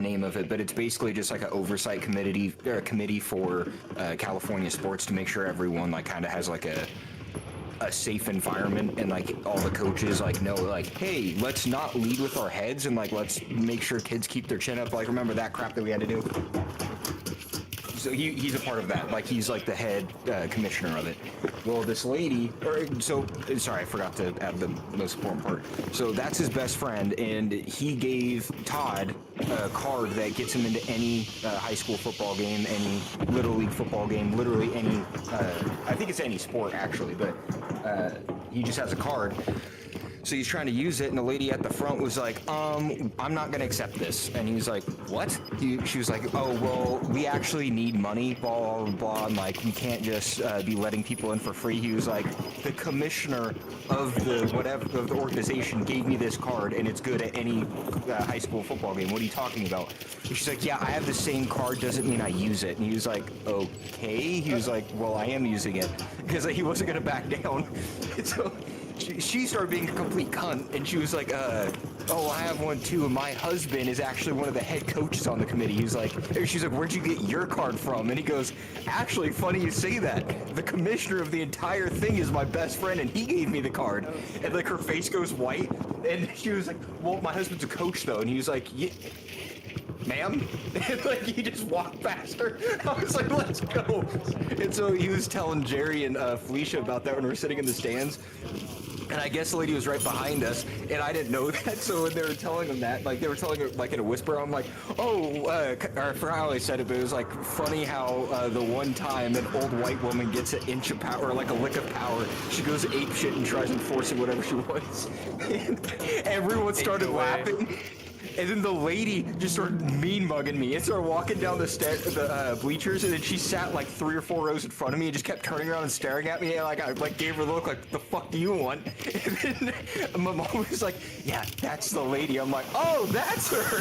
name of it, but it's basically just like an oversight committee or a committee for California sports to make sure everyone like kind of has like a safe environment, and like all the coaches like know like, hey, let's not lead with our heads, and like let's make sure kids keep their chin up. Like remember that crap that we had to do? So he's a part of that. Like he's like the head commissioner of it. Well, this lady, sorry, I forgot to add the most important part. So that's his best friend, and he gave Todd a card that gets him into any high school football game, any little league football game, literally any. I think it's any sport actually, but he just has a card. So he's trying to use it, and the lady at the front was like, I'm not gonna accept this. And he was like, what? She was like, oh, well, we actually need money, blah, blah, blah, and like, we can't just be letting people in for free. He was like, the commissioner of the organization gave me this card, and it's good at any high school football game. What are you talking about? And she's like, yeah, I have the same card, doesn't mean I use it. And he was like, okay. He was like, well, I am using it, because he wasn't gonna back down. So she started being a complete cunt, and she was like, oh, I have one too, and my husband is actually one of the head coaches on the committee. She's like, where'd you get your card from? And he goes, actually, funny you say that. The commissioner of the entire thing is my best friend, and he gave me the card. And like her face goes white, and she was like, well, my husband's a coach though, and he was like, yeah, ma'am? And like he just walked past her. I was like, let's go. And so he was telling Jerry and Felicia about that when we were sitting in the stands. And I guess the lady was right behind us, and I didn't know that. So when they were telling him that, like they were telling her like in a whisper, I'm like, oh, or I forgot how I said it, but it was like funny how the one time an old white woman gets an inch of power, or like a lick of power, she goes ape shit and tries enforcing whatever she wants. And everyone started laughing. And then the lady just started mean mugging me and started walking down the bleachers, and then she sat like 3 or 4 rows in front of me and just kept turning around and staring at me, and like I like gave her a look like, the fuck do you want? And then my mom was like, yeah, that's the lady. I'm like, oh, that's her.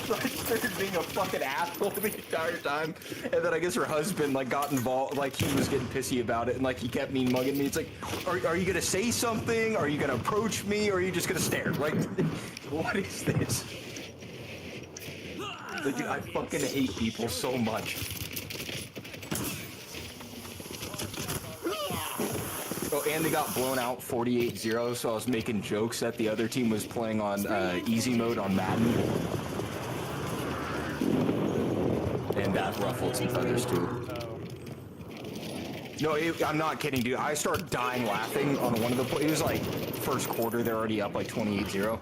So I started being a fucking asshole the entire time, and then I guess her husband like got involved, like he was getting pissy about it, and like he kept mean mugging me. It's like, are you gonna say something? Are you gonna approach me? Or are you just gonna stare? Like, what is this? Like, dude, I fucking hate people so much. Oh, and they got blown out 48-0, so I was making jokes that the other team was playing on easy mode on Madden. And that ruffled some feathers too. No, I'm not kidding, dude. I started dying laughing on one of the plays. It was like first quarter, they're already up like 28-0.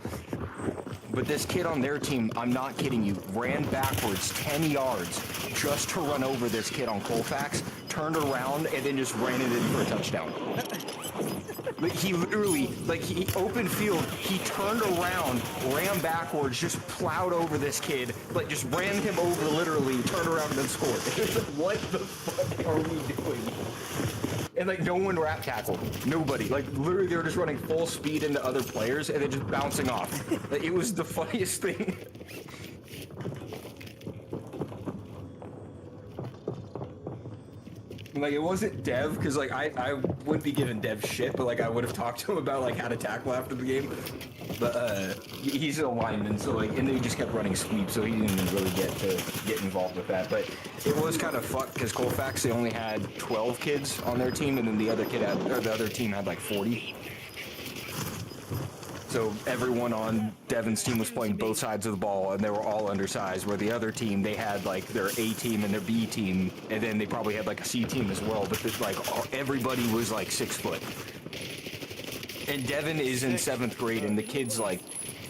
But this kid on their team, I'm not kidding you, ran backwards 10 yards just to run over this kid on Colfax, turned around, and then just ran it in for a touchdown. Like, he literally, like, he open field, he turned around, ran backwards, just plowed over this kid, like, just ran him over literally, turned around, and then scored. It's like, what the fuck are we doing? And like no one rap tackled, nobody. Like literally they were just running full speed into other players and then just bouncing off. Like, it was the funniest thing. Like it wasn't Dev, because like I wouldn't be giving Dev shit, but like I would have talked to him about like how to tackle after the game. But he's a lineman, so like, and then he just kept running sweeps, so he didn't even really get involved with that. But it was kind of fucked because Colfax, they only had 12 kids on their team, and then the other team had like 40. So everyone on Devin's team was playing both sides of the ball, and they were all undersized, where the other team, they had like their A team and their B team, and then they probably had like a C team as well, but like everybody was like 6 foot. And Devin is in 7th grade, and the kid's like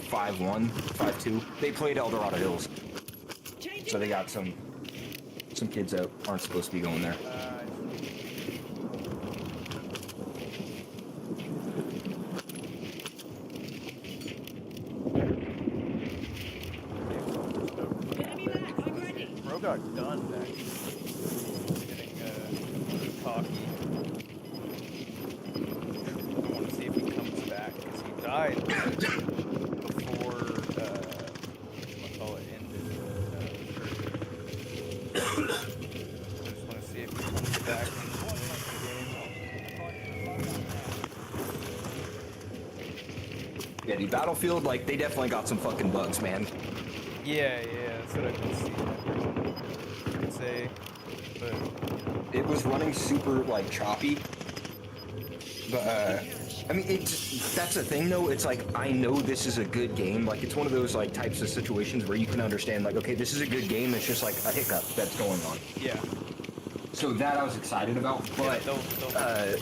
5'1", 5'2". They played El Dorado Hills. So they got some kids that aren't supposed to be going there. Got done next. Getting cocky. I want to see if he comes back because he died before ended. I just want to see if he comes back. Yeah, the Battlefield, like, they definitely got some fucking bugs, man. Yeah, that's what I've been seeing everyone say. But It was running super like choppy, but I mean, that's the thing though. It's like I know this is a good game. Like it's one of those like types of situations where you can understand like, okay, this is a good game. It's just like a hiccup that's going on. yeah, So that I was excited about, but they'll fix it.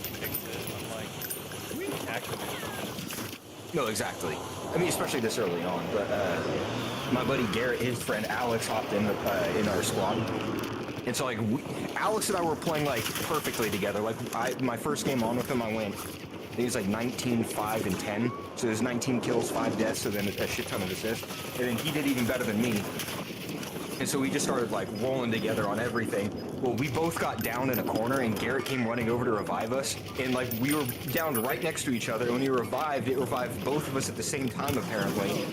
Unlike Activision. no, exactly. I mean, especially this early on. But my buddy Garrett, his friend Alex, hopped in our squad, and so like Alex and I were playing like perfectly together. Like my first game on with him, I went. I think it was like 19, 5, and 10. So there's 19 kills, 5 deaths, so then a shit ton of assists. And then he did even better than me. And so we just started like rolling together on everything. Well, we both got down in a corner and Garrett came running over to revive us. And like we were down right next to each other. And when he revived, it revived both of us at the same time, apparently.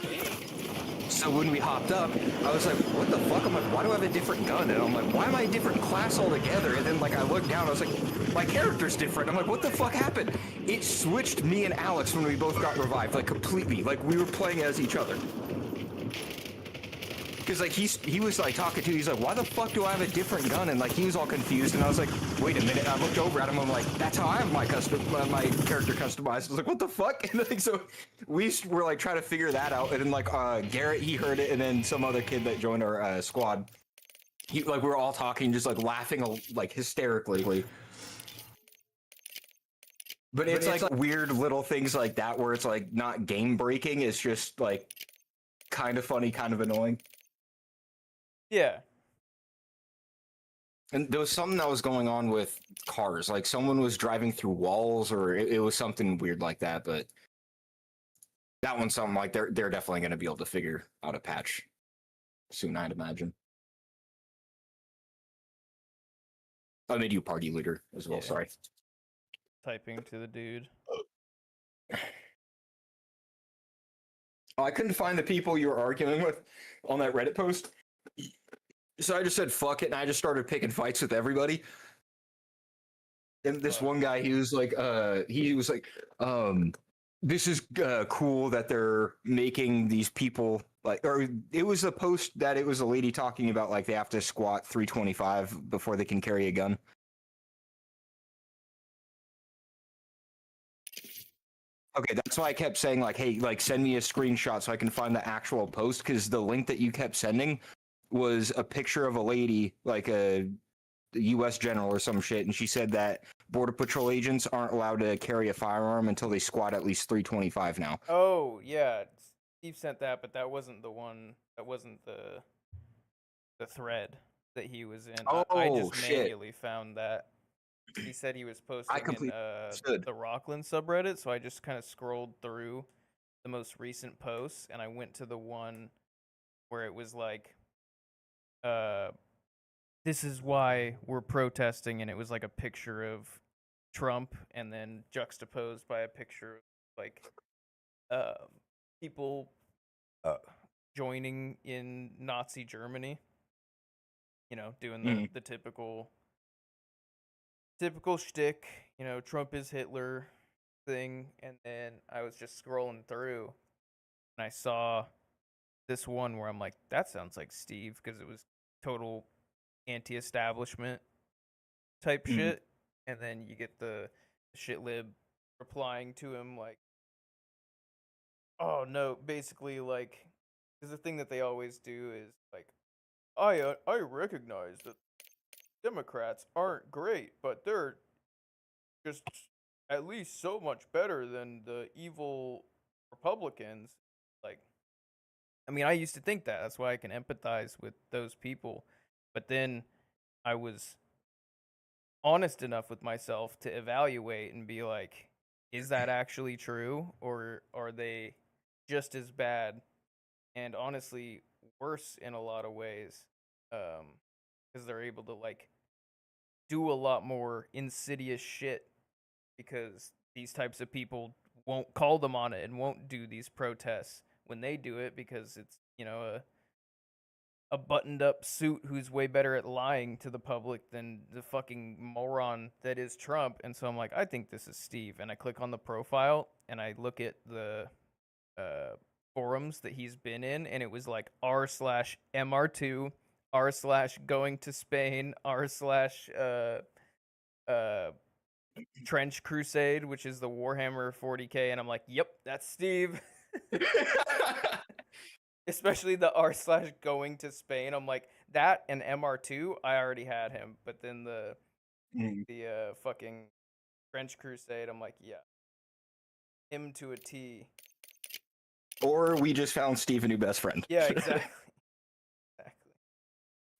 So when we hopped up, I was like, what the fuck? I'm like, why do I have a different gun? And I'm like, why am I a different class altogether? And then like I looked down, I was like, my character's different. I'm like, what the fuck happened? It switched me and Alex when we both got revived, like completely. Like we were playing as each other. Because like he was like talking to, he's like, why the fuck do I have a different gun? And like he was all confused, and I was like, wait a minute. And I looked over at him, I'm like, that's how I have my character customized. I was like, what the fuck? And like so we were like trying to figure that out, and then like Garrett, he heard it, and then some other kid that joined our squad, we were all talking, just like laughing like hysterically. But it's like weird little things like that where it's like not game breaking, it's just like kind of funny, kind of annoying. Yeah. And there was something that was going on with cars. Like someone was driving through walls, or it was something weird like that. But that one's something like they're definitely going to be able to figure out a patch soon, I'd imagine. I made you party leader as well. Yeah. Sorry. Typing to the dude. Oh, I couldn't find the people you were arguing with on that Reddit post. So I just said fuck it, and I just started picking fights with everybody. And this one guy, he was like, this is cool that they're making these people like, or it was a post that it was a lady talking about like they have to squat 325 before they can carry a gun. Okay, that's why I kept saying like, hey, like send me a screenshot so I can find the actual post, because the link that you kept sending was a picture of a lady, like a U.S. general or some shit, and she said that Border Patrol agents aren't allowed to carry a firearm until they squat at least 325 now. Oh yeah, Steve sent that, but that wasn't the one. That wasn't the thread that he was in. I just manually found that. He said he was posting in the Rockland subreddit, so I just kind of scrolled through the most recent posts, and I went to the one where it was like, this is why we're protesting, and it was like a picture of Trump, and then juxtaposed by a picture of like people joining in Nazi Germany. You know, doing the typical shtick, you know, Trump is Hitler thing. And then I was just scrolling through, and I saw this one where I'm like, that sounds like Steve, because it was total anti-establishment type shit. And then you get the shit lib replying to him like, oh no, basically like, because the thing that they always do is like, I recognize that Democrats aren't great, but they're just at least so much better than the evil Republicans. Like, I mean, I used to think that. That's why I can empathize with those people. But then I was honest enough with myself to evaluate and be like, is that actually true? Or are they just as bad and honestly worse in a lot of ways? Because they're able to, like, do a lot more insidious shit because these types of people won't call them on it and won't do these protests when they do it, because it's, you know, a buttoned up suit who's way better at lying to the public than the fucking moron that is Trump. And so I'm like, I think this is Steve. And I click on the profile and I look at the forums that he's been in, and it was like r/mr2 r/going to Spain r/ Trench Crusade, which is the Warhammer 40k, and I'm like, yep, that's Steve. Especially the r/going to Spain. I'm like, that and MR2, I already had him, but then the fucking French Crusade, I'm like, yeah, him to a T. Or we just found Steve a new best friend. Yeah, exactly. Exactly.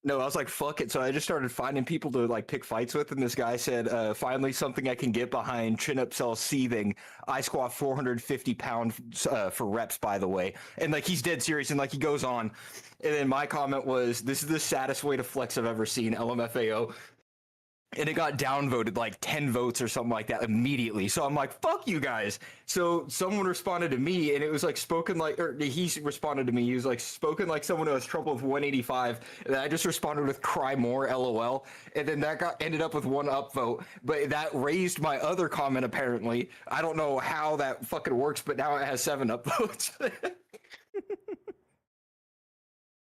No, I was like, fuck it. So I just started finding people to like pick fights with, and this guy said, finally something I can get behind. Chin up, cell seething. I squat 450 pounds for reps, by the way. And like he's dead serious, and like he goes on. And then my comment was, "This is the saddest way to flex I've ever seen." LMFAO. And it got downvoted like 10 votes or something like that immediately. So I'm like, fuck you guys. So someone responded to me, and it was like spoken like, or he responded to me. He was like spoken like someone who has trouble with 185. And I just responded with cry more, LOL. And then that ended up with one upvote. But that raised my other comment apparently. I don't know how that fucking works, but now it has 7 upvotes.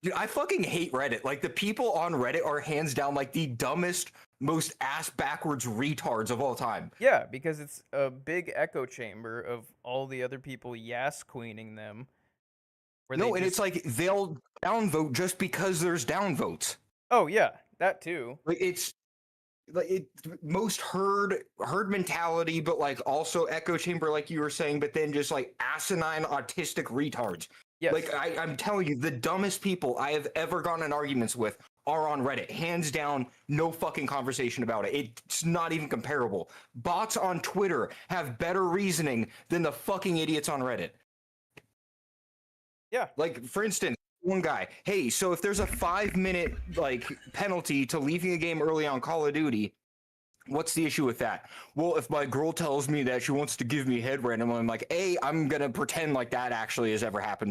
Dude, I fucking hate Reddit. Like, the people on Reddit are hands down like the dumbest, most ass backwards retards of all time. Yeah, because it's a big echo chamber of all the other people yas queening them. No, and it's like they'll downvote just because there's downvotes. Oh yeah, that too. Like it's like most herd mentality, but like also echo chamber, like you were saying, but then just like asinine autistic retards. Yes. Like I'm telling you, the dumbest people I have ever gotten in arguments with are on Reddit. Hands down, no fucking conversation about it. It's not even comparable. Bots on Twitter have better reasoning than the fucking idiots on Reddit. Yeah. Like, for instance, one guy, hey, so if there's a 5-minute like penalty to leaving a game early on Call of Duty, what's the issue with that? Well, if my girl tells me that she wants to give me head randomly, I'm like, I'm gonna pretend like that actually has ever happened to